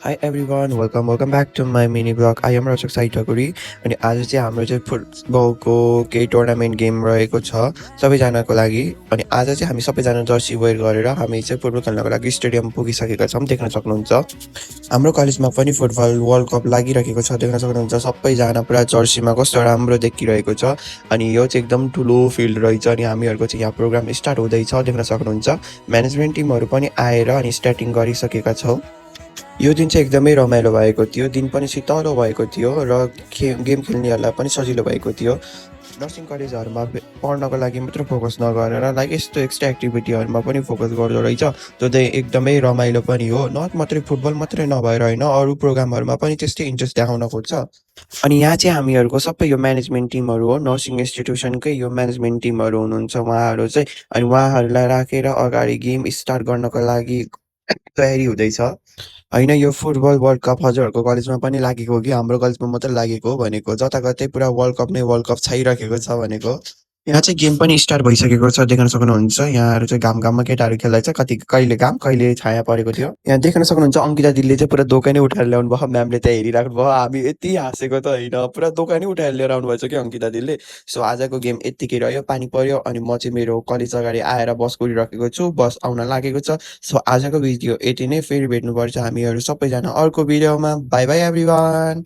Hi everyone, welcome back to my mini blog. I am Rachak Sai Thakuri अनि आज चाहिँ हाम्रो चाहिँ फुटबलको केही टुर्नामेन्ट गेम रहेको छ सबैजनाको लागि। अनि आज चाहिँ हामी सबैजना जर्सी वेयर गरेर हामी चाहिँ फुटबल खेल्नको लागि स्टेडियम पुगिसकेका छौँ, देख्न सक्नुहुन्छ। हाम्रो कलेजमा पनि फुटबल वर्ल्ड कप लागिरहेको छ, देख्न सक्नुहुन्छ। सबैजना पुरा जर्सीमा कस्तो राम्रो देखिरहेको छ। अनि यो चाहिँ एकदम ठुलो फिल्ड रहेछ अनि हामीहरूको चाहिँ यहाँ प्रोग्राम स्टार्ट हुँदैछ, देख्न सक्नुहुन्छ। म्यानेजमेन्ट टिमहरू पनि आएर अनि स्टार्टिङ गरिसकेका छौँ। यो दिन चाहिँ एकदमै रमाइलो भएको थियो, दिन पनि शीतलो भएको थियो र गेम खेल्नेहरूलाई पनि सजिलो भएको थियो। नर्सिङ कलेजहरूमा पढ्नको लागि मात्र फोकस नगरेर लाइक यस्तो एक्स्ट्रा एक्टिभिटीहरूमा पनि फोकस गर्दो रहेछ, त्यो चाहिँ एकदमै रमाइलो पनि हो। नट मात्रै फुटबल मात्रै नभएर होइन, अरू प्रोग्रामहरूमा पनि त्यस्तै इन्ट्रेस्ट देखाउन खोज्छ। अनि यहाँ चाहिँ हामीहरूको सबै यो म्यानेजमेन्ट टिमहरू हो, नर्सिङ इन्स्टिट्युसनकै यो म्यानेजमेन्ट टिमहरू हुनुहुन्छ उहाँहरू चाहिँ। अनि उहाँहरूलाई राखेर अगाडि गेम स्टार्ट गर्नको लागि तयारी हुँदैछ। होइन, यो फुटबल वर्ल्ड कप हजुरहरूको कलेजमा पनि लागेको हो कि हाम्रो कलेजमा मात्रै लागेको हो भनेको? जताततै पुरा वर्ल्ड कप नै वर्ल्ड कप छाइरहेको छ भनेको। यहाँ चाहिँ गेम पनि स्टार्ट भइसकेको छ, देख्न सक्नुहुन्छ। यहाँहरू चाहिँ घाममा केटाहरू खेल्दैछ, कति कहिले घाम कहिले छाया परेको थियो। यहाँ देख्न सक्नुहुन्छ अङ्किता दिदीले चाहिँ पुरा दोकानै उठाएर ल्याउनु भयो, म्यामले त्यहाँ हेरिराख्नु भयो। हामी यति हाँसेको त होइन, पुरा दोकानै उठाएर लिएर आउनुभएछ कि अङ्किता दिदीले। सो आजको गेम यत्तिकै रह्यो, पानी पर्यो अनि म चाहिँ मेरो कलेज अगाडि आएर बस कुरिराखेको छु, बस आउन लागेको छ। सो आजको भिडियो यति नै, फेरि भेट्नुपर्छ हामीहरू सबैजना अर्को भिडियोमा। By by everyone.